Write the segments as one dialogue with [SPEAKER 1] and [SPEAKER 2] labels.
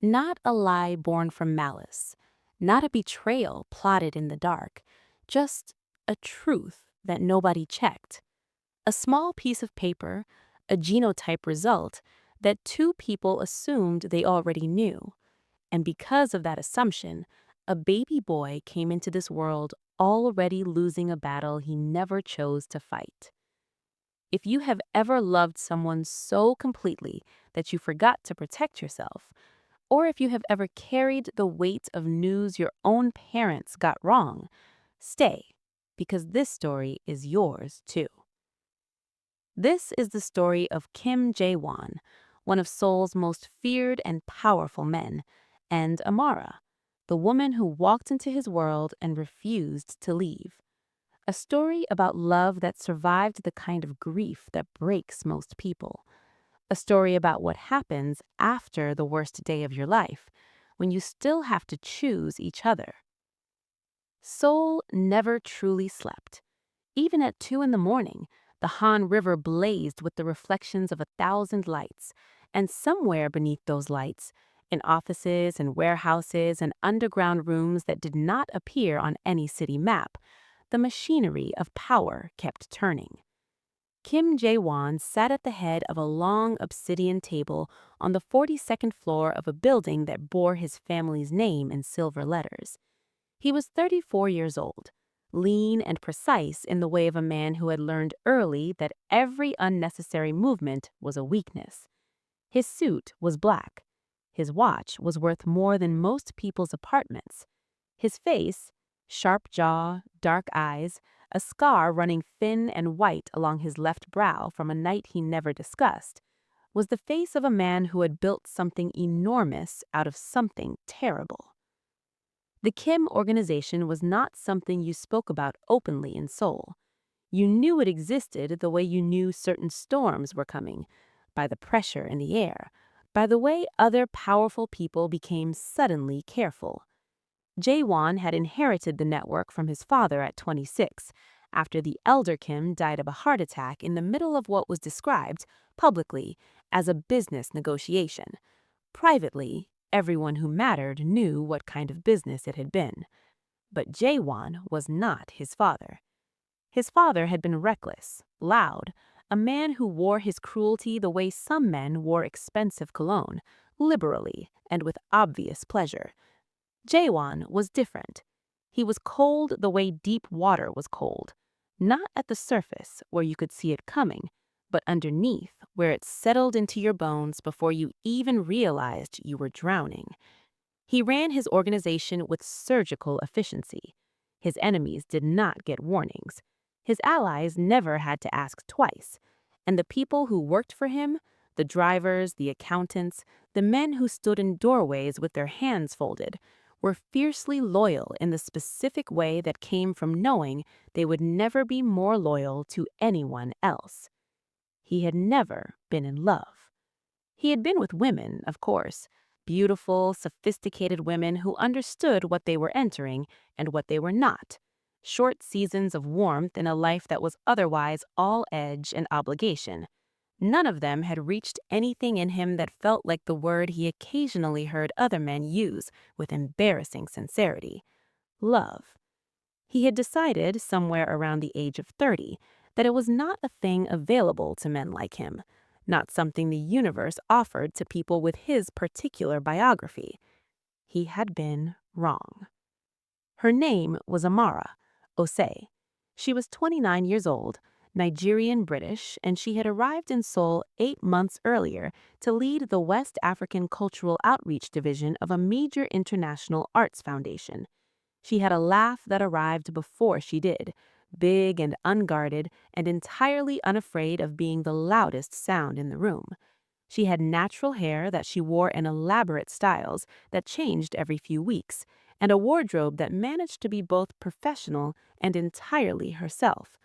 [SPEAKER 1] Not a lie born from malice, not a betrayal plotted in the dark, just a truth that nobody checked. A small piece of paper, a genotype result that two people assumed they already knew. And because of that assumption, a baby boy came into this world already losing a battle he never chose to fight. If you have ever loved someone so completely that you forgot to protect yourself, or if you have ever carried the weight of news your own parents got wrong, stay, because this story is yours too. This is the story of Kim Jae-won, one of Seoul's most feared and powerful men, and Amara, the woman who walked into his world and refused to leave. A story about love that survived the kind of grief that breaks most people. A story about what happens after the worst day of your life, when you still have to choose each other. Seoul never truly slept. Even at 2 in the morning, the Han River blazed with the reflections of 1,000 lights, and somewhere beneath those lights, in offices and warehouses and underground rooms that did not appear on any city map, the machinery of power kept turning. Kim Jae-won sat at the head of a long obsidian table on the 42nd floor of a building that bore his family's name in silver letters. He was 34 years old, lean and precise in the way of a man who had learned early that every unnecessary movement was a weakness. His suit was black. His watch was worth more than most people's apartments. His face, sharp jaw, dark eyes, a scar running thin and white along his left brow from a night he never discussed, was the face of a man who had built something enormous out of something terrible. The Kim organization was not something you spoke about openly in Seoul. You knew it existed the way you knew certain storms were coming, by the pressure in the air, by the way other powerful people became suddenly careful. Jae-won had inherited the network from his father at 26, after the elder Kim died of a heart attack in the middle of what was described, publicly, as a business negotiation. Privately, everyone who mattered knew what kind of business it had been. But Jae-won was not his father. His father had been reckless, loud, a man who wore his cruelty the way some men wore expensive cologne, liberally and with obvious pleasure. Jae-won was different. He was cold the way deep water was cold, not at the surface where you could see it coming, but underneath where it settled into your bones before you even realized you were drowning. He ran his organization with surgical efficiency. His enemies did not get warnings. His allies never had to ask twice. And the people who worked for him, the drivers, the accountants, the men who stood in doorways with their hands folded, were fiercely loyal in the specific way that came from knowing they would never be more loyal to anyone else. He had never been in love. He had been with women, of course, beautiful, sophisticated women who understood what they were entering and what they were not. Short seasons of warmth in a life that was otherwise all edge and obligation. None of them had reached anything in him that felt like the word he occasionally heard other men use with embarrassing sincerity: love. He had decided, somewhere around the age of 30, that it was not a thing available to men like him, not something the universe offered to people with his particular biography. He had been wrong. Her name was Amara, Osei. She was 29 years old, Nigerian-British, and she had arrived in Seoul 8 months earlier to lead the West African Cultural Outreach Division of a major international arts foundation. She had a laugh that arrived before she did, big and unguarded and entirely unafraid of being the loudest sound in the room. She had natural hair that she wore in elaborate styles that changed every few weeks, and a wardrobe that managed to be both professional and entirely herself.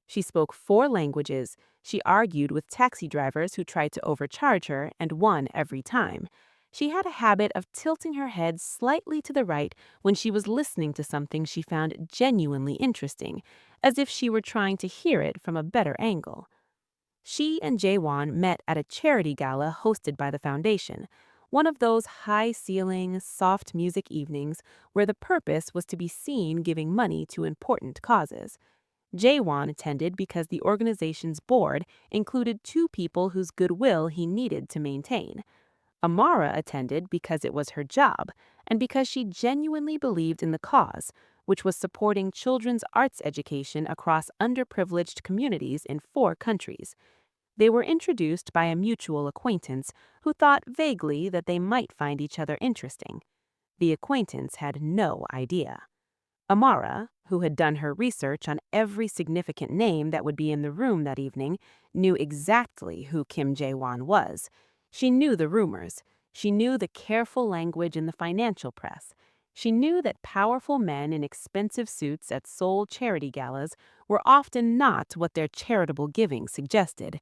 [SPEAKER 1] She spoke 4 languages, she argued with taxi drivers who tried to overcharge her and won every time. She had a habit of tilting her head slightly to the right when she was listening to something she found genuinely interesting, as if she were trying to hear it from a better angle. She and Jae-won met at a charity gala hosted by the foundation, one of those high-ceiling, soft music evenings where the purpose was to be seen giving money to important causes. Jae-won attended because the organization's board included two people whose goodwill he needed to maintain. Amara attended because it was her job and because she genuinely believed in the cause, which was supporting children's arts education across underprivileged communities in 4 countries. They were introduced by a mutual acquaintance who thought vaguely that they might find each other interesting. The acquaintance had no idea. Amara, who had done her research on every significant name that would be in the room that evening, knew exactly who Kim Jae-won was. She knew the rumors. She knew the careful language in the financial press. She knew that powerful men in expensive suits at Seoul charity galas were often not what their charitable giving suggested.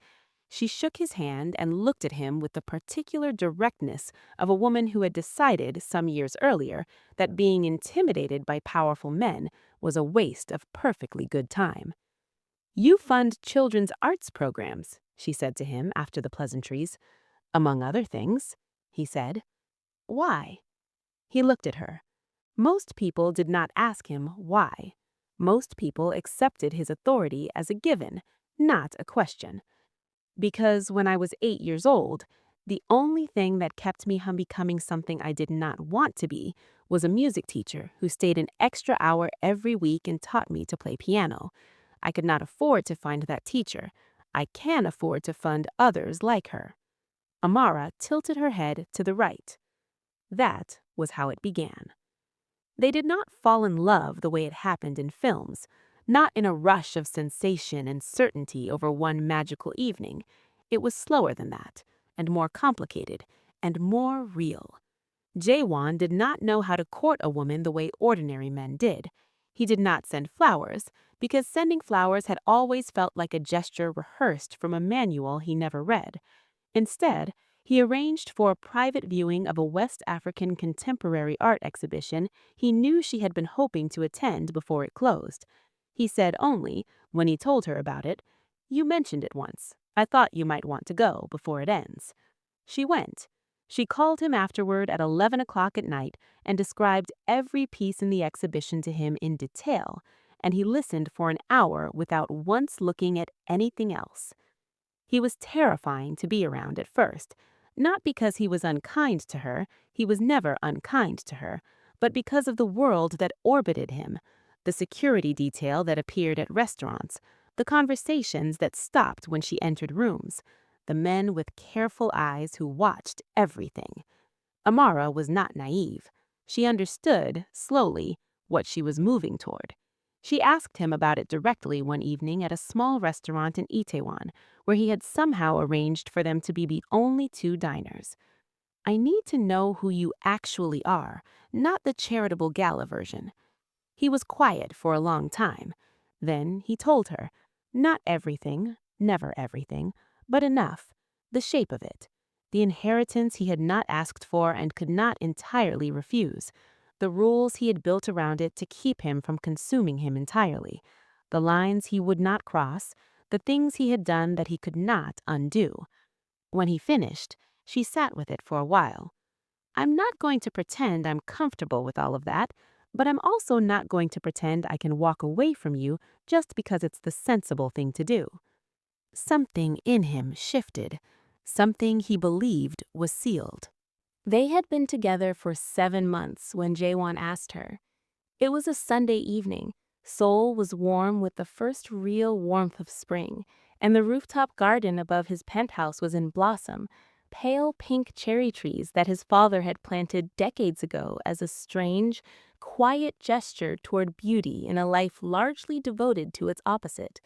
[SPEAKER 1] She shook his hand and looked at him with the particular directness of a woman who had decided some years earlier that being intimidated by powerful men was a waste of perfectly good time. "You fund children's arts programs," she said to him after the pleasantries. "Among other things," he said. "Why?" He looked at her. Most people did not ask him why. Most people accepted his authority as a given, not a question. "Because when I was 8 years old, the only thing that kept me from becoming something I did not want to be was a music teacher who stayed an extra hour every week and taught me to play piano. I could not afford to find that teacher. I can afford to fund others like her." Amara tilted her head to the right. That was how it began. They did not fall in love the way it happened in films, not in a rush of sensation and certainty over one magical evening. It was slower than that, and more complicated, and more real. Jae-won did not know how to court a woman the way ordinary men did. He did not send flowers, because sending flowers had always felt like a gesture rehearsed from a manual he never read. Instead, he arranged for a private viewing of a West African contemporary art exhibition he knew she had been hoping to attend before it closed. He said only, when he told her about it, "You mentioned it once. I thought you might want to go before it ends." She went. She called him afterward at 11 o'clock at night and described every piece in the exhibition to him in detail, and he listened for an hour without once looking at anything else. He was terrifying to be around at first, not because he was unkind to her, he was never unkind to her, but because of the world that orbited him, the security detail that appeared at restaurants, the conversations that stopped when she entered rooms, the men with careful eyes who watched everything. Amara was not naive. She understood, slowly, what she was moving toward. She asked him about it directly one evening at a small restaurant in Itaewon, where he had somehow arranged for them to be the only two diners. "I need to know who you actually are, not the charitable gala version." He was quiet for a long time. Then he told her, not everything, never everything, but enough, the shape of it, the inheritance he had not asked for and could not entirely refuse, the rules he had built around it to keep him from consuming him entirely, the lines he would not cross, the things he had done that he could not undo. When he finished, she sat with it for a while. "I'm not going to pretend I'm comfortable with all of that, but I'm also not going to pretend I can walk away from you just because it's the sensible thing to do." Something in him shifted. Something he believed was sealed. They had been together for 7 months when Jae-won asked her. It was a Sunday evening. Seoul was warm with the first real warmth of spring, and the rooftop garden above his penthouse was in blossom, pale pink cherry trees that his father had planted decades ago as a strange, quiet gesture toward beauty in a life largely devoted to its opposite.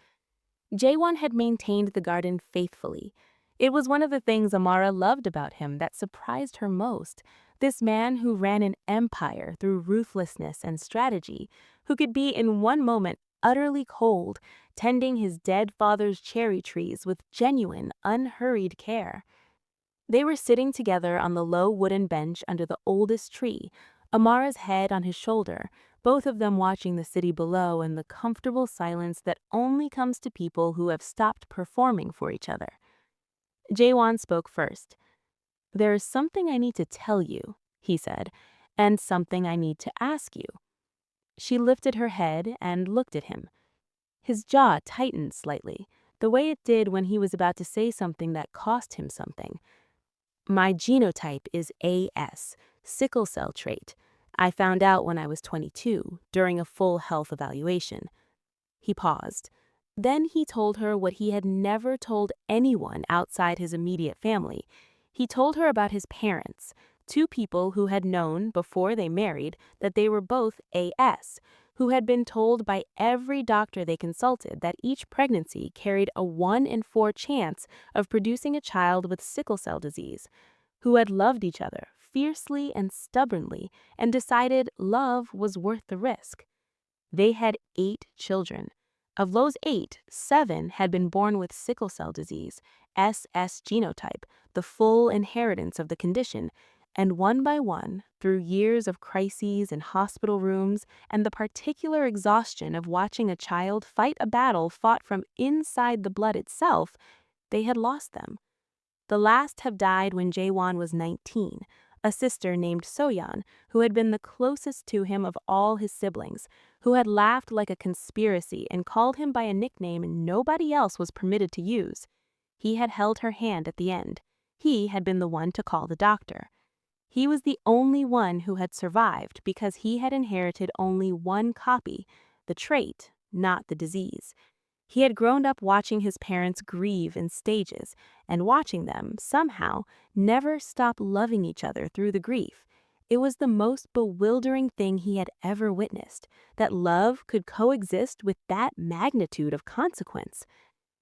[SPEAKER 1] Jae-won had maintained the garden faithfully. It was one of the things Amara loved about him that surprised her most. This man who ran an empire through ruthlessness and strategy, who could be in one moment utterly cold, tending his dead father's cherry trees with genuine, unhurried care. They were sitting together on the low wooden bench under the oldest tree, Amara's head on his shoulder, both of them watching the city below in the comfortable silence that only comes to people who have stopped performing for each other. Jae-won spoke first. "There is something I need to tell you," he said, "and something I need to ask you." She lifted her head and looked at him. His jaw tightened slightly, the way it did when he was about to say something that cost him something. "My genotype is AS, sickle cell trait. I found out when I was 22, during a full health evaluation." He paused. Then he told her what he had never told anyone outside his immediate family. He told her about his parents, two people who had known before they married that they were both AS, who had been told by every doctor they consulted that each pregnancy carried a 1 in 4 chance of producing a child with sickle cell disease, who had loved each other fiercely and stubbornly and decided love was worth the risk. They had 8 children. Of those 8, 7 had been born with sickle cell disease, SS genotype, the full inheritance of the condition, and one by one, through years of crises in hospital rooms and the particular exhaustion of watching a child fight a battle fought from inside the blood itself, they had lost them. The last have died when Jae-won was 19, a sister named Soyeon, who had been the closest to him of all his siblings, who had laughed like a conspiracy and called him by a nickname nobody else was permitted to use. He had held her hand at the end. He had been the one to call the doctor. He was the only one who had survived because he had inherited only one copy, the trait, not the disease. He had grown up watching his parents grieve in stages, and watching them, somehow, never stop loving each other through the grief. It was the most bewildering thing he had ever witnessed, that love could coexist with that magnitude of consequence.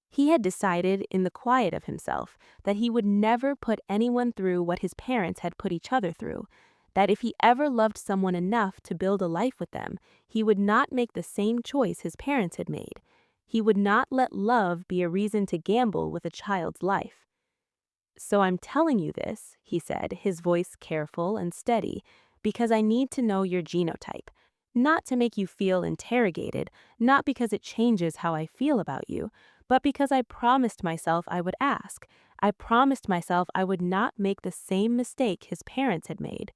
[SPEAKER 1] He had decided, in the quiet of himself, that he would never put anyone through what his parents had put each other through, that if he ever loved someone enough to build a life with them, he would not make the same choice his parents had made. He would not let love be a reason to gamble with a child's life. "So I'm telling you this," he said, his voice careful and steady, "because I need to know your genotype. Not to make you feel interrogated, not because it changes how I feel about you, but because I promised myself I would ask. I promised myself I would not make the same mistake his parents had made."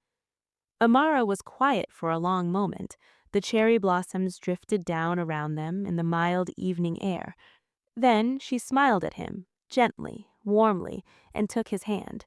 [SPEAKER 1] Amara was quiet for a long moment. The cherry blossoms drifted down around them in the mild evening air. Then she smiled at him, gently, warmly, and took his hand.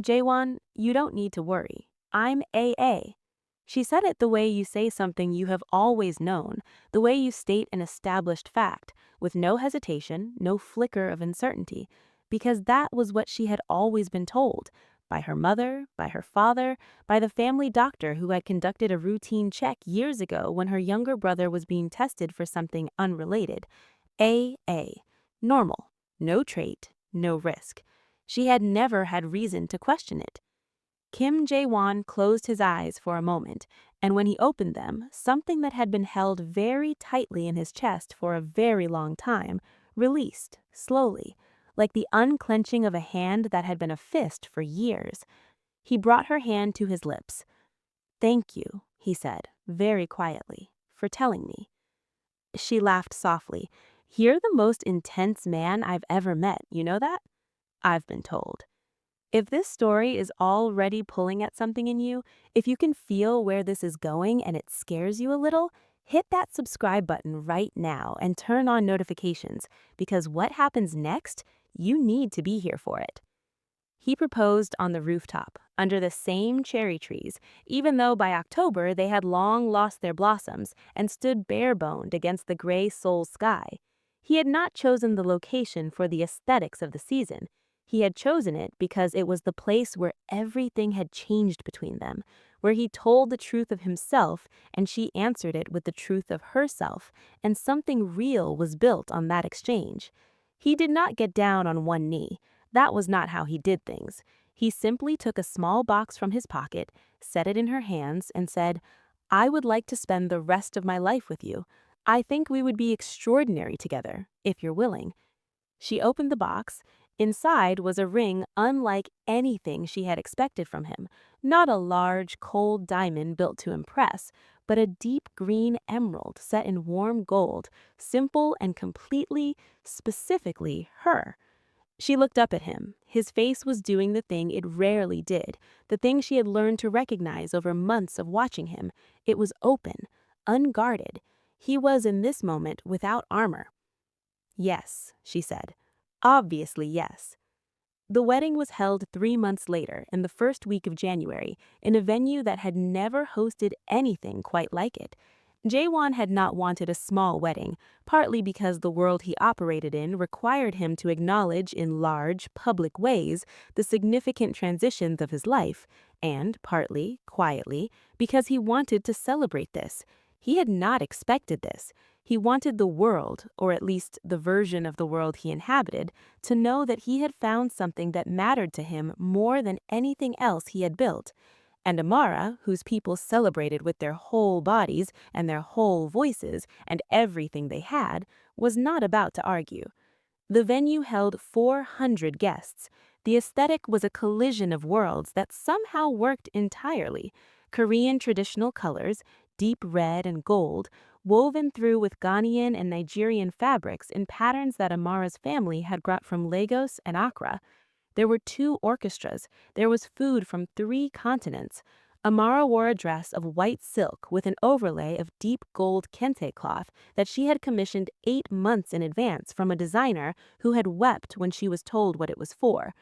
[SPEAKER 1] "Jae-won, you don't need to worry. I'm AA." She said it the way you say something you have always known, the way you state an established fact, with no hesitation, no flicker of uncertainty, because that was what she had always been told, by her mother, by her father, by the family doctor who had conducted a routine check years ago when her younger brother was being tested for something unrelated. AA. Normal. No trait, no risk. She had never had reason to question it. Kim Jae-won closed his eyes for a moment, and when he opened them, something that had been held very tightly in his chest for a very long time released, slowly, like the unclenching of a hand that had been a fist for years. He brought her hand to his lips. "Thank you," he said, very quietly, "for telling me." She laughed softly. "You're the most intense man I've ever met, you know that? I've been told." If this story is already pulling at something in you, if you can feel where this is going and it scares you a little, hit that subscribe button right now and turn on notifications, because what happens next, you need to be here for it. He proposed on the rooftop, under the same cherry trees, even though by October they had long lost their blossoms and stood bare-boned against the gray Seoul sky. He had not chosen the location for the aesthetics of the season. He had chosen it because it was the place where everything had changed between them, where he told the truth of himself and she answered it with the truth of herself, and something real was built on that exchange. He did not get down on one knee. That was not how he did things. He simply took a small box from his pocket, set it in her hands, and said, "I would like to spend the rest of my life with you. I think we would be extraordinary together, if you're willing." She opened the box. Inside was a ring unlike anything she had expected from him. Not a large, cold diamond built to impress, but a deep green emerald set in warm gold, simple and completely, specifically her. She looked up at him. His face was doing the thing it rarely did, the thing she had learned to recognize over months of watching him. It was open, unguarded. He was in this moment without armor. "Yes," she said. "Obviously, yes." The wedding was held 3 months later, in the first week of January, in a venue that had never hosted anything quite like it. Jae-won had not wanted a small wedding, partly because the world he operated in required him to acknowledge in large, public ways the significant transitions of his life, and partly, quietly, because he wanted to celebrate this. He had not expected this. He wanted the world, or at least the version of the world he inhabited, to know that he had found something that mattered to him more than anything else he had built. And Amara, whose people celebrated with their whole bodies and their whole voices and everything they had, was not about to argue. The venue held 400 guests. The aesthetic was a collision of worlds that somehow worked entirely. Korean traditional colors, deep red and gold, woven through with Ghanaian and Nigerian fabrics in patterns that Amara's family had brought from Lagos and Accra. There were 2 orchestras. There was food from 3 continents. Amara wore a dress of white silk with an overlay of deep gold kente cloth that she had commissioned 8 months in advance from a designer who had wept when she was told what it was for.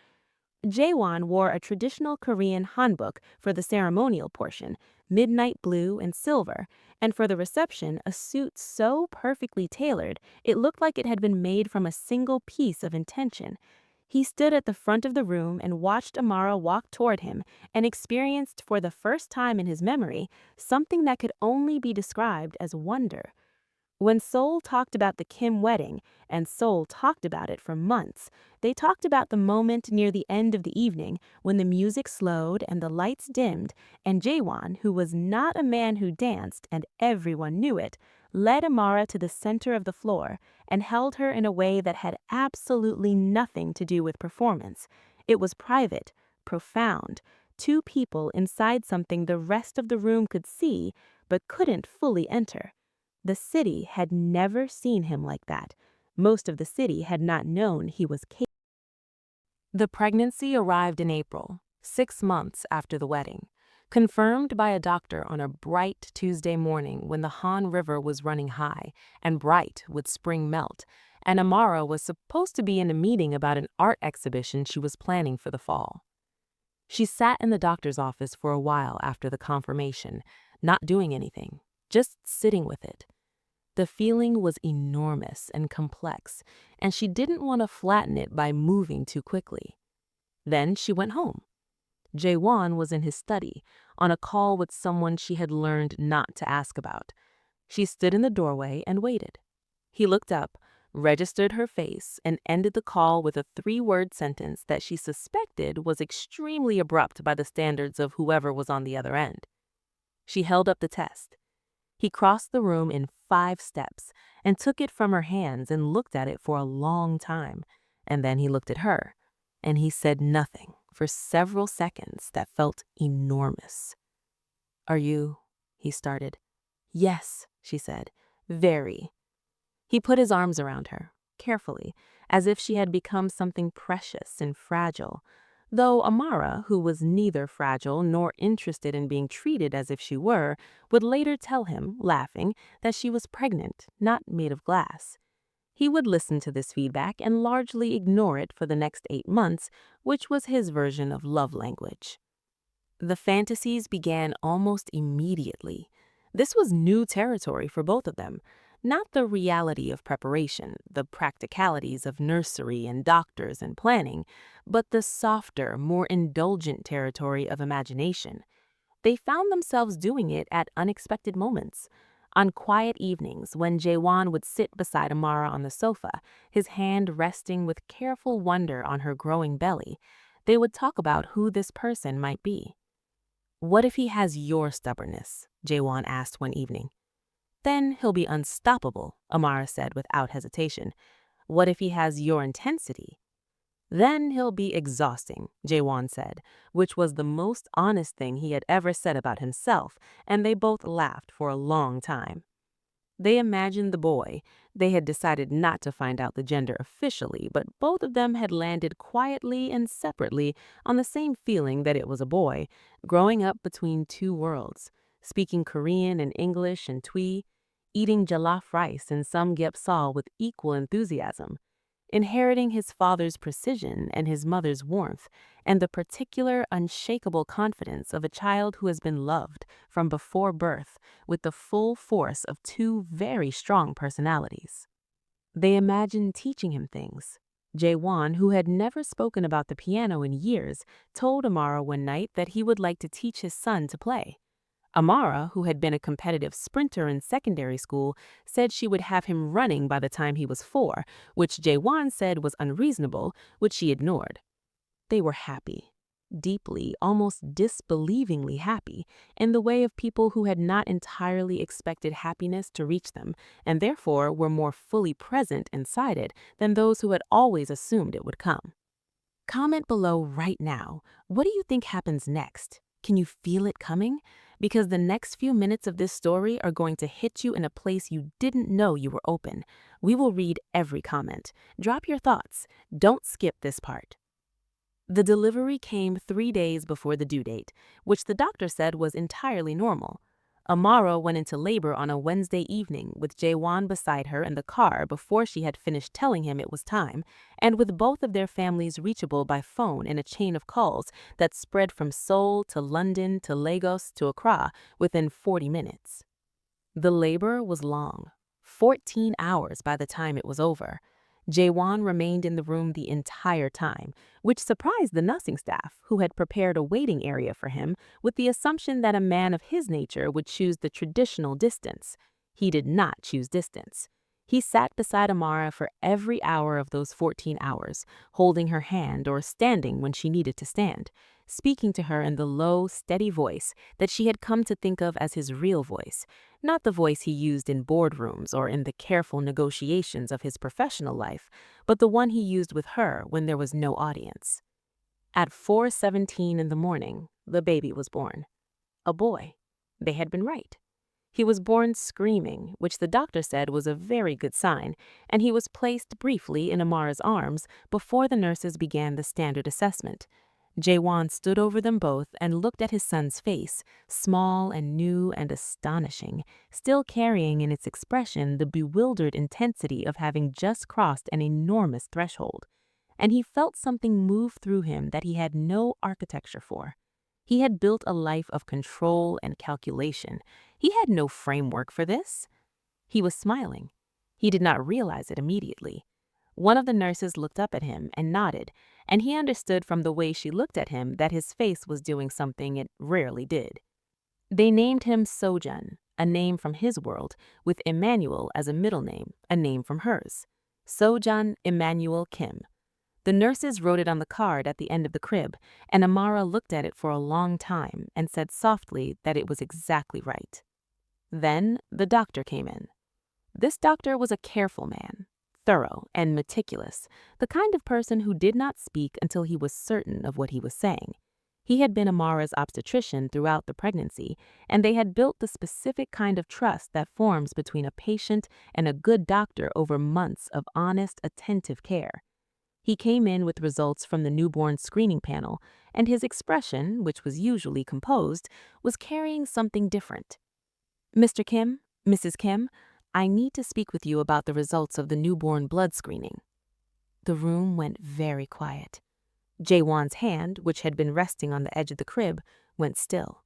[SPEAKER 1] Jae-won wore a traditional Korean hanbok for the ceremonial portion, midnight blue and silver, and for the reception a suit so perfectly tailored it looked like it had been made from a single piece of intention. He stood at the front of the room and watched Amara walk toward him and experienced for the first time in his memory something that could only be described as wonder. When Seoul talked about the Kim wedding, and Seoul talked about it for months, they talked about the moment near the end of the evening when the music slowed and the lights dimmed, and Jae-won, who was not a man who danced and everyone knew it, led Amara to the center of the floor and held her in a way that had absolutely nothing to do with performance. It was private, profound, 2 people inside something the rest of the room could see but couldn't fully enter. The city had never seen him like that. Most of the city had not known he was capable. The pregnancy arrived in April, 6 months after the wedding, confirmed by a doctor on a bright Tuesday morning when the Han River was running high and bright with spring melt, and Amara was supposed to be in a meeting about an art exhibition she was planning for the fall. She sat in the doctor's office for a while after the confirmation, not doing anything, just sitting with it. The feeling was enormous and complex, and she didn't want to flatten it by moving too quickly. Then she went home. Jae-won was in his study, on a call with someone she had learned not to ask about. She stood in the doorway and waited. He looked up, registered her face, and ended the call with a 3-word sentence that she suspected was extremely abrupt by the standards of whoever was on the other end. She held up the test. He crossed the room in 5 steps and took it from her hands and looked at it for a long time. And then he looked at her, and he said nothing for several seconds that felt enormous. "Are you?" he started. "Yes," she said. "Very." He put his arms around her, carefully, as if she had become something precious and fragile, though Amara, who was neither fragile nor interested in being treated as if she were, would later tell him, laughing, that she was pregnant, not made of glass. He would listen to this feedback and largely ignore it for the next 8 months, which was his version of love language. The fantasies began almost immediately. This was new territory for both of them. Not the reality of preparation, the practicalities of nursery and doctors and planning, but the softer, more indulgent territory of imagination. They found themselves doing it at unexpected moments. On quiet evenings, when Jae-won would sit beside Amara on the sofa, his hand resting with careful wonder on her growing belly, they would talk about who this person might be. "What if he has your stubbornness?" Jae-won asked one evening. "Then he'll be unstoppable," Amara said without hesitation. "What if he has your intensity?" "Then he'll be exhausting," Jae-won said, which was the most honest thing he had ever said about himself, and they both laughed for a long time. They imagined the boy. They had decided not to find out the gender officially, but both of them had landed quietly and separately on the same feeling that it was a boy, growing up between two worlds, speaking Korean and English and Twi, eating jollof rice and samgyeopsal with equal enthusiasm, inheriting his father's precision and his mother's warmth, and the particular unshakable confidence of a child who has been loved from before birth with the full force of two very strong personalities. They imagined teaching him things. Jae-won, who had never spoken about the piano in years, told Amara one night that he would like to teach his son to play. Amara, who had been a competitive sprinter in secondary school, said she would have him running by the time he was 4, which Jae-won said was unreasonable, which she ignored. They were happy, deeply, almost disbelievingly happy, in the way of people who had not entirely expected happiness to reach them, and therefore were more fully present inside it than those who had always assumed it would come. Comment below right now. What do you think happens next? Can you feel it coming? Because the next few minutes of this story are going to hit you in a place you didn't know you were open. We will read every comment. Drop your thoughts. Don't skip this part. The delivery came 3 days before the due date, which the doctor said was entirely normal. Amara went into labor on a Wednesday evening with Jae-won beside her in the car before she had finished telling him it was time, and with both of their families reachable by phone in a chain of calls that spread from Seoul to London to Lagos to Accra within 40 minutes. The labor was long, 14 hours by the time it was over. Jae-won remained in the room the entire time, which surprised the nursing staff, who had prepared a waiting area for him with the assumption that a man of his nature would choose the traditional distance. He did not choose distance. He sat beside Amara for every hour of those 14 hours, holding her hand or standing when she needed to stand, speaking to her in the low, steady voice that she had come to think of as his real voice, not the voice he used in boardrooms or in the careful negotiations of his professional life, but the one he used with her when there was no audience. At 4:17 in the morning, the baby was born. A boy. They had been right. He was born screaming, which the doctor said was a very good sign, and he was placed briefly in Amara's arms before the nurses began the standard assessment. Jae-won stood over them both and looked at his son's face, small and new and astonishing, still carrying in its expression the bewildered intensity of having just crossed an enormous threshold. And he felt something move through him that he had no architecture for. He had built a life of control and calculation. He had no framework for this. He was smiling. He did not realize it immediately. One of the nurses looked up at him and nodded, and he understood from the way she looked at him that his face was doing something it rarely did. They named him Sojun, a name from his world, with Emmanuel as a middle name, a name from hers. Sojun Emmanuel Kim. The nurses wrote it on the card at the end of the crib, and Amara looked at it for a long time and said softly that it was exactly right. Then the doctor came in. This doctor was a careful man, thorough and meticulous, the kind of person who did not speak until he was certain of what he was saying. He had been Amara's obstetrician throughout the pregnancy, and they had built the specific kind of trust that forms between a patient and a good doctor over months of honest, attentive care. He came in with results from the newborn screening panel, and his expression, which was usually composed, was carrying something different. "Mr. Kim, Mrs. Kim, I need to speak with you about the results of the newborn blood screening." The room went very quiet. Jae-won's hand, which had been resting on the edge of the crib, went still.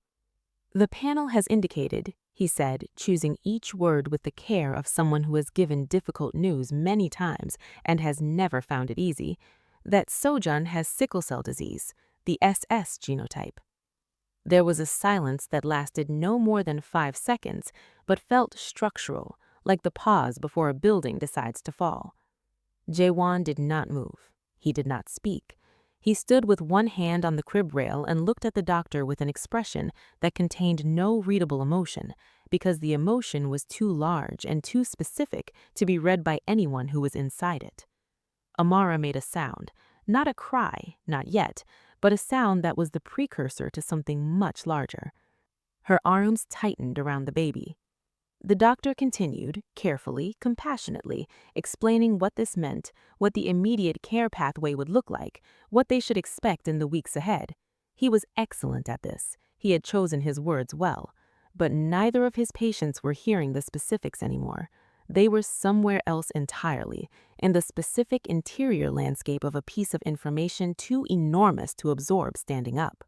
[SPEAKER 1] "The panel has indicated," he said, choosing each word with the care of someone who has given difficult news many times and has never found it easy, "that Sojun has sickle cell disease, the SS genotype." There was a silence that lasted no more than 5 seconds, but felt structural, like the pause before a building decides to fall. Jae-won did not move. He did not speak. He stood with one hand on the crib rail and looked at the doctor with an expression that contained no readable emotion, because the emotion was too large and too specific to be read by anyone who was inside it. Amara made a sound, not a cry, not yet, but a sound that was the precursor to something much larger. Her arms tightened around the baby. The doctor continued, carefully, compassionately, explaining what this meant, what the immediate care pathway would look like, what they should expect in the weeks ahead. He was excellent at this. He had chosen his words well. But neither of his patients were hearing the specifics anymore. They were somewhere else entirely, in the specific interior landscape of a piece of information too enormous to absorb standing up.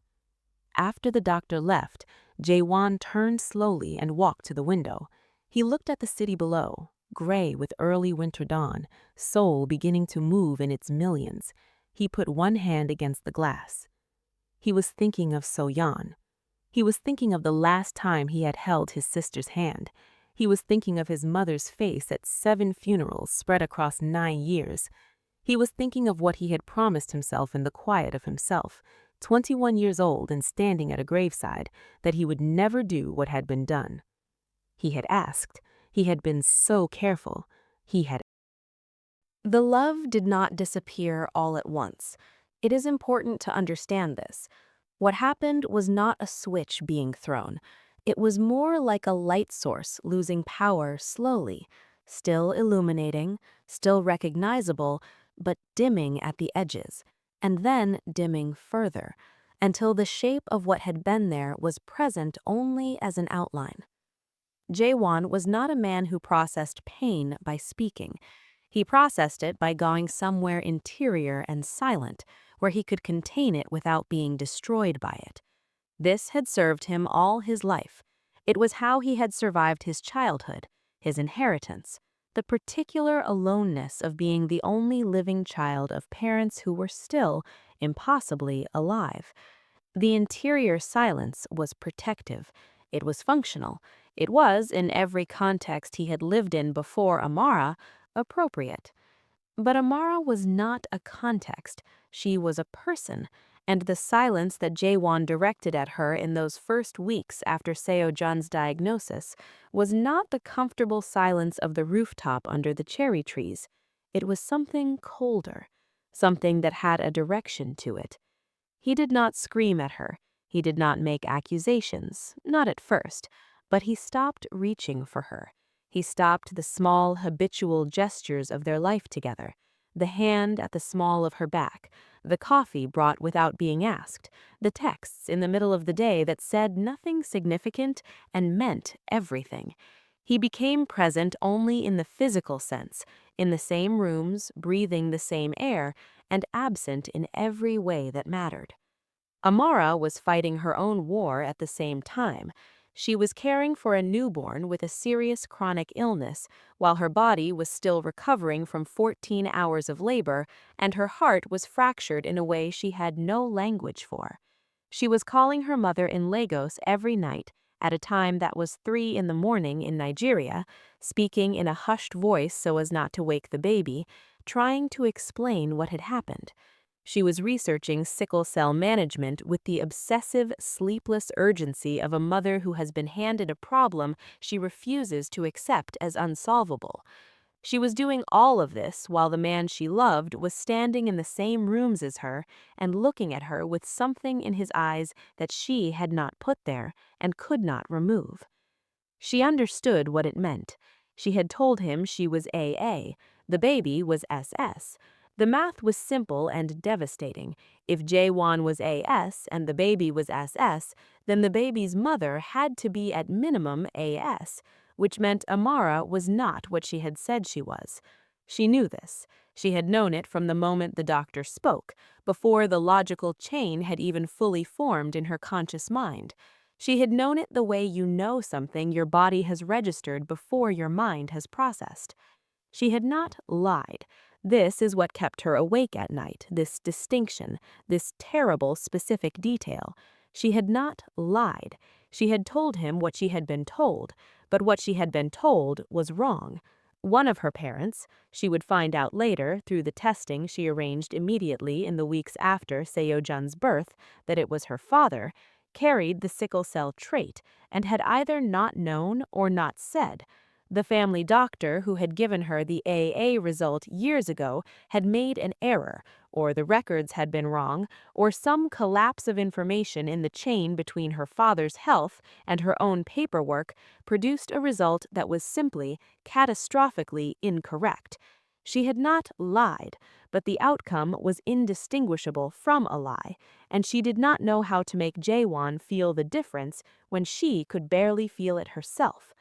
[SPEAKER 1] After the doctor left, Jae-won turned slowly and walked to the window. He looked at the city below, gray with early winter dawn, Seoul beginning to move in its millions. He put one hand against the glass. He was thinking of So-yeon. He was thinking of the last time he had held his sister's hand. He was thinking of his mother's face at 7 funerals spread across 9 years. He was thinking of what he had promised himself in the quiet of himself, 21 years old and standing at a graveside, that he would never do what had been done. He had asked. He had been so careful. He had. The love did not disappear all at once. It is important to understand this. What happened was not a switch being thrown. It was more like a light source losing power slowly, still illuminating, still recognizable, but dimming at the edges, and then dimming further, until the shape of what had been there was present only as an outline. Jae-won was not a man who processed pain by speaking. He processed it by going somewhere interior and silent, where he could contain it without being destroyed by it. This had served him all his life. It was how he had survived his childhood, his inheritance, the particular aloneness of being the only living child of parents who were still, impossibly, alive. The interior silence was protective. It was functional. It was, in every context he had lived in before Amara, appropriate. But Amara was not a context. She was a person, and the silence that Jae-won directed at her in those first weeks after Seo-jun's diagnosis was not the comfortable silence of the rooftop under the cherry trees. It was something colder, something that had a direction to it. He did not scream at her. He did not make accusations, not at first, but he stopped reaching for her. He stopped the small, habitual gestures of their life together, the hand at the small of her back, the coffee brought without being asked, the texts in the middle of the day that said nothing significant and meant everything. He became present only in the physical sense, in the same rooms, breathing the same air, and absent in every way that mattered. Amara was fighting her own war at the same time. She was caring for a newborn with a serious chronic illness, while her body was still recovering from 14 hours of labor, and her heart was fractured in a way she had no language for. She was calling her mother in Lagos every night, at a time that was 3 in the morning in Nigeria, speaking in a hushed voice so as not to wake the baby, trying to explain what had happened. She was researching sickle cell management with the obsessive, sleepless urgency of a mother who has been handed a problem she refuses to accept as unsolvable. She was doing all of this while the man she loved was standing in the same rooms as her and looking at her with something in his eyes that she had not put there and could not remove. She understood what it meant. She had told him she was AA. The baby was SS. The math was simple and devastating. If Jae-won was AS and the baby was SS, then the baby's mother had to be at minimum AS, which meant Amara was not what she had said she was. She knew this. She had known it from the moment the doctor spoke, before the logical chain had even fully formed in her conscious mind. She had known it the way you know something your body has registered before your mind has processed. She had not lied. This is what kept her awake at night, this distinction, this terrible specific detail. She had not lied. She had told him what she had been told, but what she had been told was wrong. One of her parents, she would find out later through the testing she arranged immediately in the weeks after Seo-jun's birth that it was her father, carried the sickle cell trait and had either not known or not said. The family doctor who had given her the AA result years ago had made an error, or the records had been wrong, or some collapse of information in the chain between her father's health and her own paperwork produced a result that was simply, catastrophically incorrect. She had not lied, but the outcome was indistinguishable from a lie, and she did not know how to make Jae-won feel the difference when she could barely feel it herself.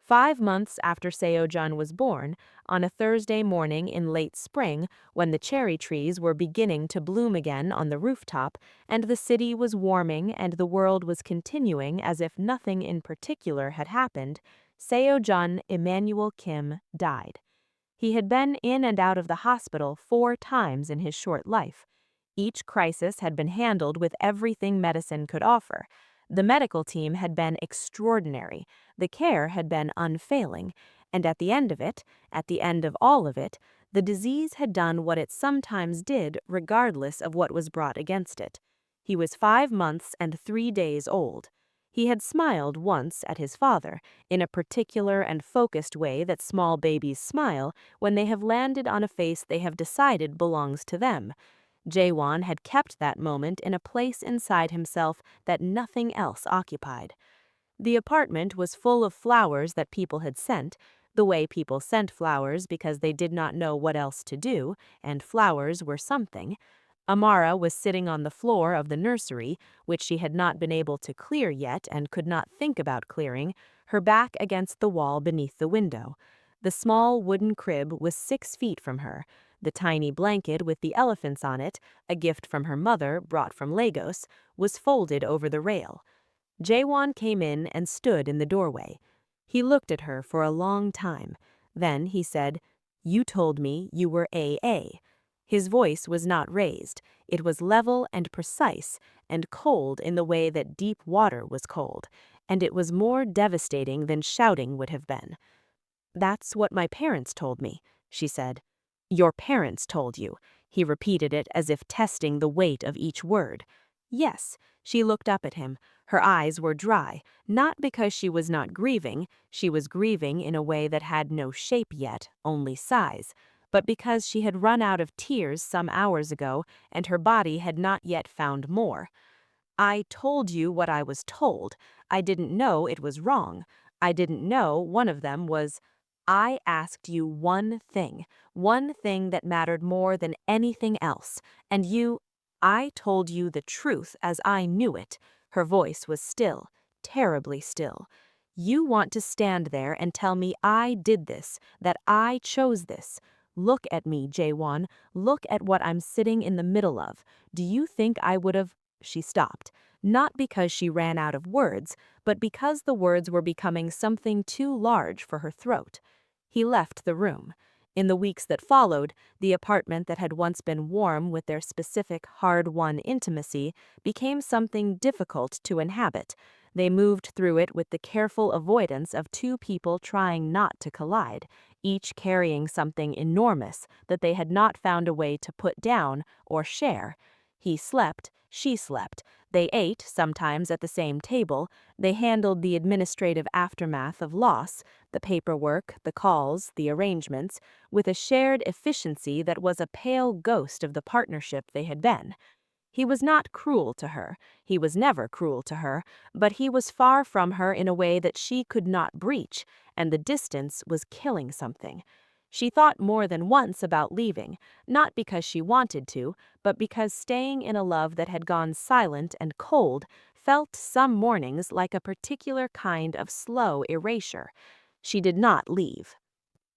[SPEAKER 1] 5 months after Seo-jun was born, on a Thursday morning in late spring, when the cherry trees were beginning to bloom again on the rooftop, and the city was warming and the world was continuing as if nothing in particular had happened, Seo-jun Emmanuel Kim died. He had been in and out of the hospital 4 times in his short life. Each crisis had been handled with everything medicine could offer. The medical team had been extraordinary, the care had been unfailing, and at the end of it, at the end of all of it, the disease had done what it sometimes did regardless of what was brought against it. He was 5 months and 3 days old. He had smiled once at his father, in a particular and focused way that small babies smile when they have landed on a face they have decided belongs to them. Jae-won had kept that moment in a place inside himself that nothing else occupied. The apartment was full of flowers that people had sent, the way people sent flowers because they did not know what else to do, and flowers were something. Amara was sitting on the floor of the nursery, which she had not been able to clear yet and could not think about clearing, her back against the wall beneath the window. The small wooden crib was 6 feet from her. The tiny blanket with the elephants on it, a gift from her mother brought from Lagos, was folded over the rail. Jae-won came in and stood in the doorway. He looked at her for a long time. Then he said, "You told me you were AA." His voice was not raised. It was level and precise, and cold in the way that deep water was cold, and it was more devastating than shouting would have been. "That's what my parents told me," she said. "Your parents told you." He repeated it as if testing the weight of each word. Yes, she looked up at him. Her eyes were dry, not because she was not grieving, she was grieving in a way that had no shape yet, only size, but because she had run out of tears some hours ago and her body had not yet found more. "I told you what I was told. I didn't know it was wrong. I didn't know one of them was, I asked you one thing that mattered more than anything else, and I told you the truth as I knew it." Her voice was still, terribly still. "You want to stand there and tell me I did this, that I chose this. Look at me, Jae-won. Look at what I'm sitting in the middle of. Do you think I would have—" She stopped, not because she ran out of words, but because the words were becoming something too large for her throat. He left the room. In the weeks that followed, the apartment that had once been warm with their specific hard-won intimacy became something difficult to inhabit. They moved through it with the careful avoidance of two people trying not to collide, each carrying something enormous that they had not found a way to put down or share. He slept, she slept. They ate, sometimes at the same table. They handled the administrative aftermath of loss, the paperwork, the calls, the arrangements, with a shared efficiency that was a pale ghost of the partnership they had been. He was not cruel to her, he was never cruel to her, but he was far from her in a way that she could not breach, and the distance was killing something. She thought more than once about leaving, not because she wanted to, but because staying in a love that had gone silent and cold felt some mornings like a particular kind of slow erasure. She did not leave.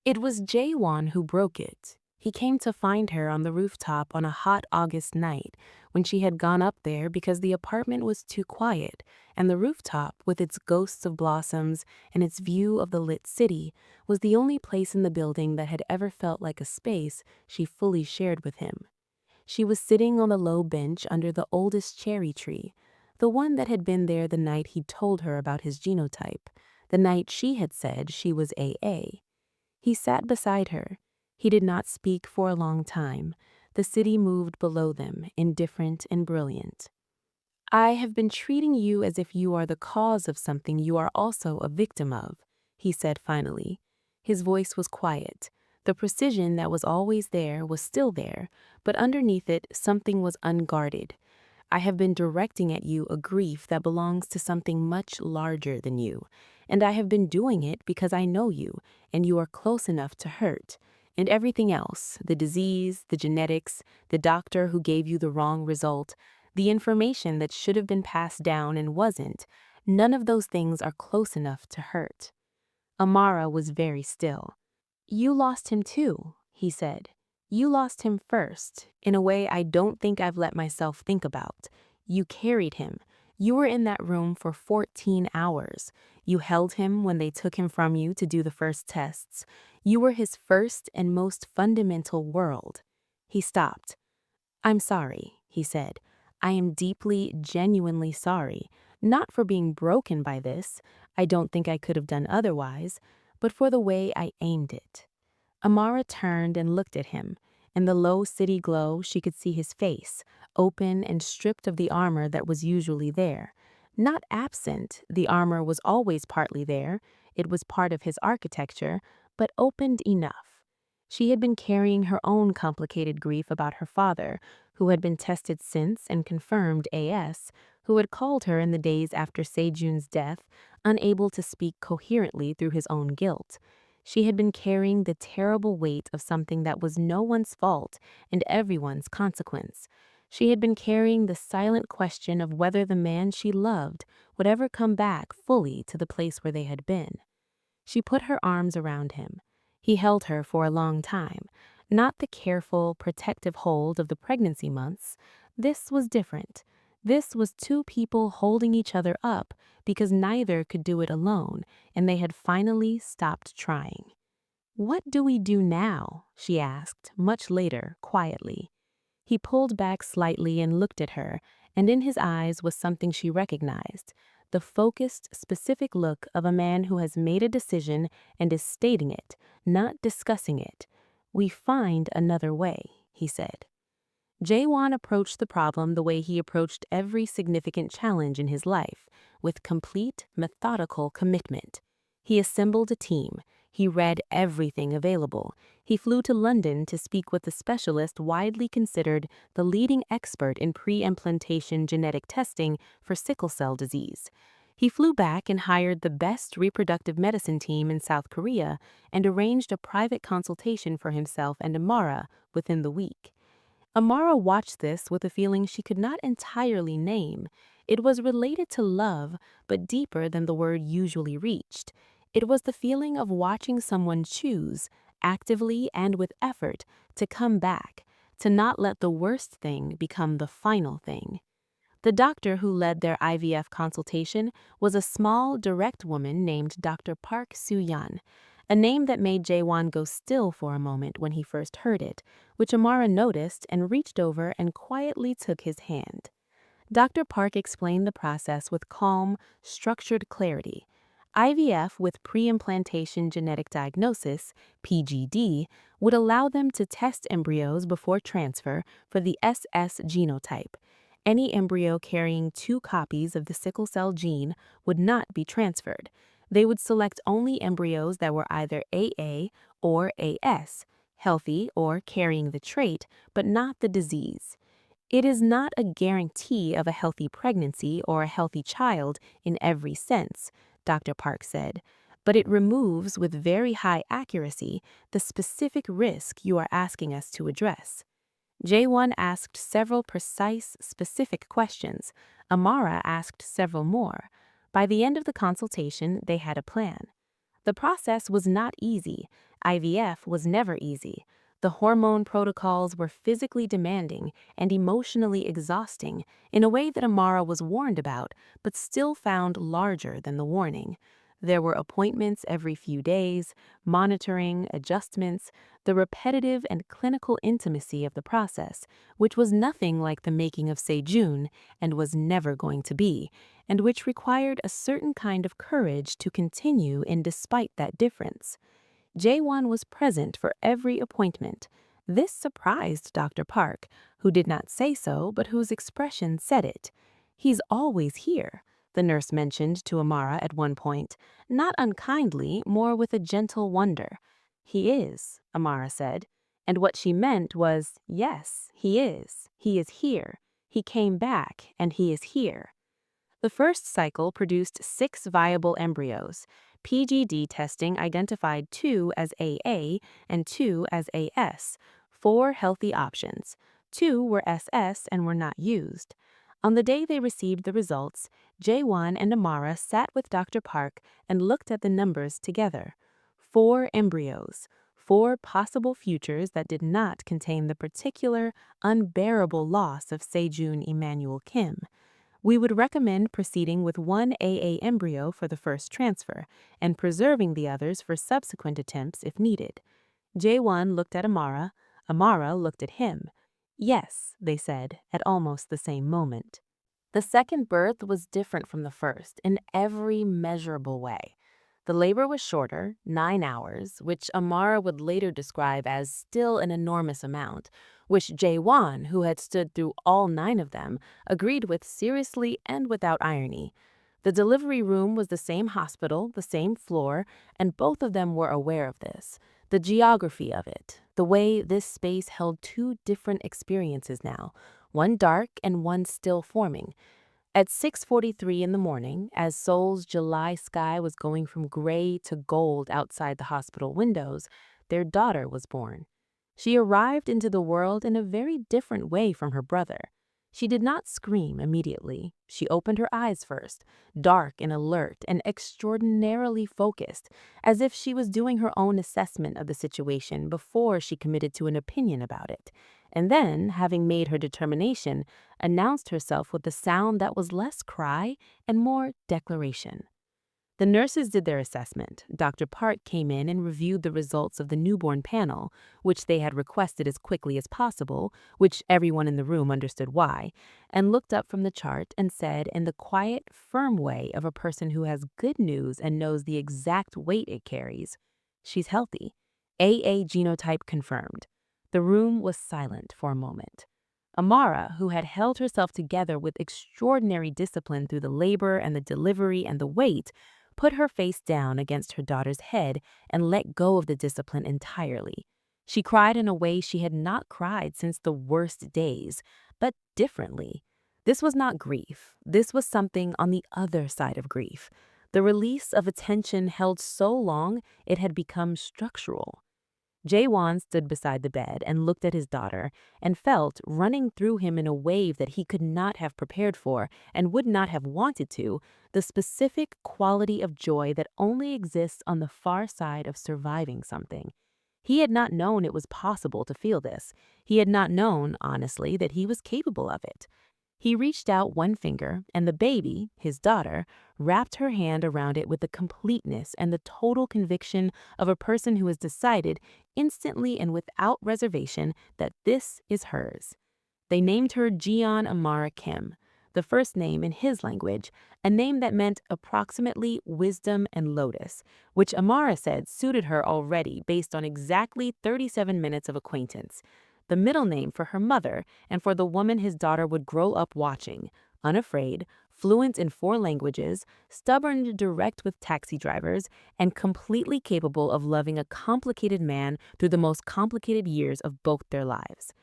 [SPEAKER 1] It was Jae-won who broke it. He came to find her on the rooftop on a hot August night when she had gone up there because the apartment was too quiet, and the rooftop, with its ghosts of blossoms and its view of the lit city, was the only place in the building that had ever felt like a space she fully shared with him. She was sitting on the low bench under the oldest cherry tree, the one that had been there the night he'd told her about his genotype, the night she had said she was AA. He sat beside her. He did not speak for a long time. The city moved below them, indifferent and brilliant. "I have been treating you as if you are the cause of something you are also a victim of," he said finally. His voice was quiet. The precision that was always there was still there, but underneath it, something was unguarded. I have been directing at you a grief that belongs to something much larger than you, and I have been doing it because I know you, and you are close enough to hurt. And everything else, the disease, the genetics, the doctor who gave you the wrong result, the information that should have been passed down and wasn't, none of those things are close enough to hurt. Amara was very still. You lost him too, he said. You lost him first, in a way I don't think I've let myself think about. You carried him. You were in that room for 14 hours. You held him when they took him from you to do the first tests. You were his first and most fundamental world. He stopped. I'm sorry, he said. I am deeply, genuinely sorry. Not for being broken by this. I don't think I could have done otherwise, but for the way I aimed it. Amara turned and looked at him. In the low city glow, she could see his face, open and stripped of the armor that was usually there. Not absent, the armor was always partly there. It was part of his architecture, but opened enough. She had been carrying her own complicated grief about her father, who had been tested since and confirmed AS, who had called her in the days after Sejun's death, unable to speak coherently through his own guilt. She had been carrying the terrible weight of something that was no one's fault and everyone's consequence. She had been carrying the silent question of whether the man she loved would ever come back fully to the place where they had been. She put her arms around him. He held her for a long time, not the careful, protective hold of the pregnancy months. This was different. This was two people holding each other up because neither could do it alone, and they had finally stopped trying. What do we do now? She asked, much later, quietly. He pulled back slightly and looked at her, and in his eyes was something she recognized, the focused, specific look of a man who has made a decision and is stating it, not discussing it. We find another way, he said. Jae-won approached the problem the way he approached every significant challenge in his life, with complete, methodical commitment. He assembled a team. He read everything available. He flew to London to speak with the specialist widely considered the leading expert in pre-implantation genetic testing for sickle cell disease. He flew back and hired the best reproductive medicine team in South Korea and arranged a private consultation for himself and Amara within the week. Amara watched this with a feeling she could not entirely name. It was related to love, but deeper than the word usually reached. It was the feeling of watching someone choose, actively and with effort, to come back, to not let the worst thing become the final thing. The doctor who led their IVF consultation was a small, direct woman named Dr. Park Soo-yeon, a name that made Jae-won go still for a moment when he first heard it, which Amara noticed and reached over and quietly took his hand. Dr. Park explained the process with calm, structured clarity. IVF with pre-implantation genetic diagnosis, PGD, would allow them to test embryos before transfer for the SS genotype. Any embryo carrying 2 copies of the sickle cell gene would not be transferred. They would select only embryos that were either AA or AS, healthy or carrying the trait, but not the disease. It is not a guarantee of a healthy pregnancy or a healthy child in every sense, Dr. Park said, but it removes with very high accuracy the specific risk you are asking us to address. Jae-won asked several precise, specific questions. Amara asked several more. By the end of the consultation, they had a plan. The process was not easy. IVF was never easy. The hormone protocols were physically demanding and emotionally exhausting in a way that Amara was warned about, but still found larger than the warning. There were appointments every few days, monitoring, adjustments, the repetitive and clinical intimacy of the process, which was nothing like the making of Sejun and was never going to be, and which required a certain kind of courage to continue in despite that difference. Jae-won was present for every appointment. This surprised Dr. Park, who did not say so but whose expression said it. He's always here, the nurse mentioned to Amara at one point, not unkindly, more with a gentle wonder. "He is," Amara said. And what she meant was, yes, he is. He is here. He came back, and he is here. The first cycle produced 6 viable embryos. PGD testing identified 2 as AA and 2 as AS, 4 healthy options. 2 were SS and were not used. On the day they received the results, Jae-won and Amara sat with Dr. Park and looked at the numbers together. 4 embryos, 4 possible futures that did not contain the particular, unbearable loss of Sejun Emmanuel Kim. We would recommend proceeding with 1 AA embryo for the first transfer and preserving the others for subsequent attempts if needed. Jae-won looked at Amara. Amara looked at him. Yes, they said, at almost the same moment. The second birth was different from the first in every measurable way. The labor was shorter, 9 hours, which Amara would later describe as still an enormous amount, which Jae-won, who had stood through all 9 of them, agreed with seriously and without irony. The delivery room was the same hospital, the same floor, and both of them were aware of this. The geography of it, the way this space held 2 different experiences now, one dark and one still forming. At 6:43 in the morning, as Seoul's July sky was going from gray to gold outside the hospital windows, their daughter was born. She arrived into the world in a very different way from her brother. She did not scream immediately. She opened her eyes first, dark and alert and extraordinarily focused, as if she was doing her own assessment of the situation before she committed to an opinion about it. And then, having made her determination, announced herself with a sound that was less cry and more declaration. The nurses did their assessment. Dr. Park came in and reviewed the results of the newborn panel, which they had requested as quickly as possible, which everyone in the room understood why, and looked up from the chart and said in the quiet, firm way of a person who has good news and knows the exact weight it carries, "She's healthy. AA genotype confirmed." The room was silent for a moment. Amara, who had held herself together with extraordinary discipline through the labor and the delivery and the wait, put her face down against her daughter's head and let go of the discipline entirely. She cried in a way she had not cried since the worst days, but differently. This was not grief. This was something on the other side of grief. The release of a tension held so long it had become structural. Jae-won stood beside the bed and looked at his daughter and felt, running through him in a wave that he could not have prepared for and would not have wanted to, the specific quality of joy that only exists on the far side of surviving something. He had not known it was possible to feel this. He had not known, honestly, that he was capable of it. He reached out one finger, and the baby, his daughter, wrapped her hand around it with the completeness and the total conviction of a person who has decided, instantly and without reservation, that this is hers. They named her Jeon Amara Kim, the first name in his language, a name that meant approximately wisdom and lotus, which Amara said suited her already based on exactly 37 minutes of acquaintance. The middle name for her mother and for the woman his daughter would grow up watching, unafraid, fluent in 4 languages, stubborn and direct with taxi drivers, and completely capable of loving a complicated man through the most complicated years of both their lives.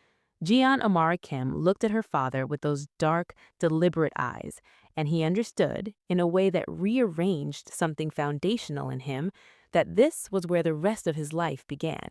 [SPEAKER 1] Jeon Amara Kim looked at her father with those dark, deliberate eyes, and he understood, in a way that rearranged something foundational in him, that this was where the rest of his life began.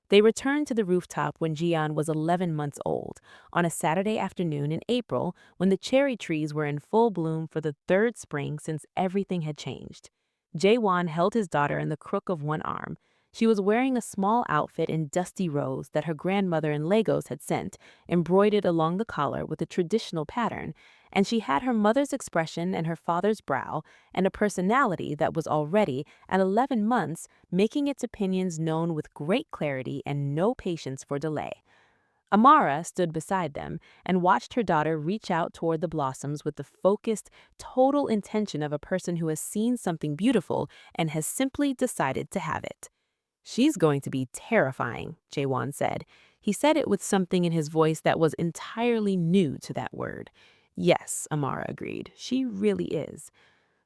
[SPEAKER 1] They returned to the rooftop when Jeon was 11 months old, on a Saturday afternoon in April when the cherry trees were in full bloom for the 3rd spring since everything had changed. Jae-won held his daughter in the crook of one arm. She was wearing a small outfit in dusty rose that her grandmother in Lagos had sent, embroidered along the collar with a traditional pattern, and she had her mother's expression and her father's brow, and a personality that was already, at 11 months, making its opinions known with great clarity and no patience for delay. Amara stood beside them and watched her daughter reach out toward the blossoms with the focused, total intention of a person who has seen something beautiful and has simply decided to have it. "She's going to be terrifying," Jae-won said. He said it with something in his voice that was entirely new to that word. "Yes," Amara agreed. "She really is."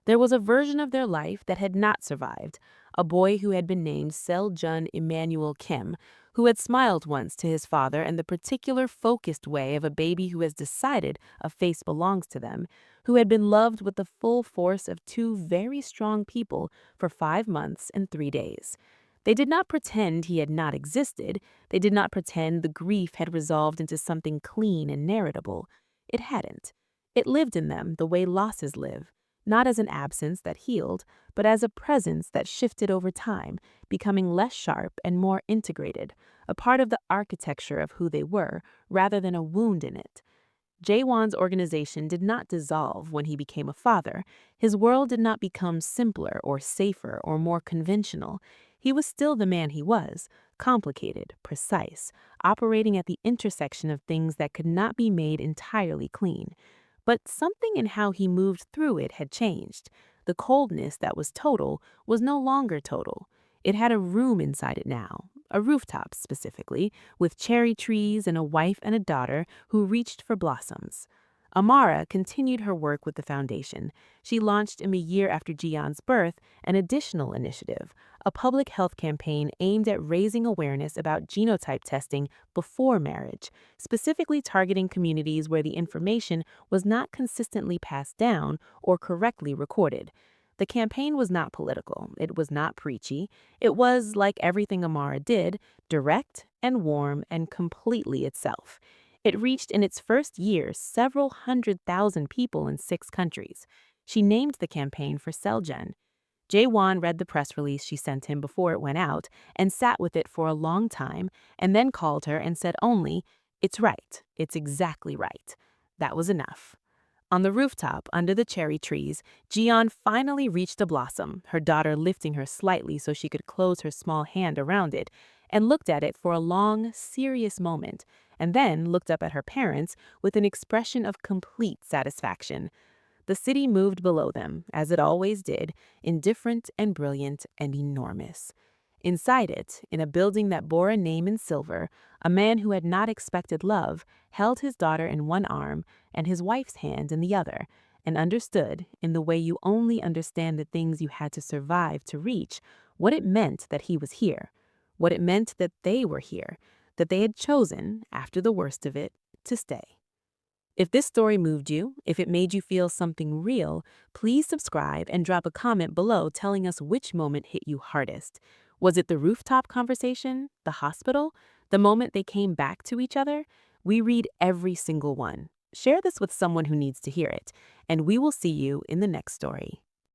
[SPEAKER 1] There was a version of their life that had not survived, a boy who had been named Seoul Emmanuel Kim, who had smiled once to his father in the particular focused way of a baby who has decided a face belongs to them, who had been loved with the full force of two very strong people for 5 months and 3 days. They did not pretend he had not existed. They did not pretend the grief had resolved into something clean and narratable. It hadn't. It lived in them the way losses live, not as an absence that healed, but as a presence that shifted over time, becoming less sharp and more integrated, a part of the architecture of who they were, rather than a wound in it. Jae-won's organization did not dissolve when he became a father. His world did not become simpler or safer or more conventional. He was still the man he was, complicated, precise, operating at the intersection of things that could not be made entirely clean. But something in how he moved through it had changed. The coldness that was total was no longer total. It had a room inside it now, a rooftop specifically, with cherry trees and a wife and a daughter who reached for blossoms. Amara continued her work with the foundation. She launched in the year after Jian's birth an additional initiative, a public health campaign aimed at raising awareness about genotype testing before marriage, specifically targeting communities where the information was not consistently passed down or correctly recorded. The campaign was not political, it was not preachy, it was, like everything Amara did, direct and warm and completely itself. It reached in its first year several 100,000 people in 6 countries. She named the campaign for Seljen. Jae-won read the press release she sent him before it went out and sat with it for a long time, and then called her and said only, "It's right. It's exactly right." That was enough. On the rooftop, under the cherry trees, Jian finally reached a blossom, her daughter lifting her slightly so she could close her small hand around it, and looked at it for a long, serious moment, and then looked up at her parents with an expression of complete satisfaction. The city moved below them, as it always did, indifferent and brilliant and enormous. Inside it, in a building that bore a name in silver, a man who had not expected love held his daughter in one arm and his wife's hand in the other, and understood, in the way you only understand the things you had to survive to reach, what it meant that he was here, what it meant that they were here, that they had chosen, after the worst of it, to stay. If this story moved you, if it made you feel something real, please subscribe and drop a comment below telling us which moment hit you hardest. Was it the rooftop conversation, the hospital, the moment they came back to each other? We read every single one. Share this with someone who needs to hear it, and we will see you in the next story.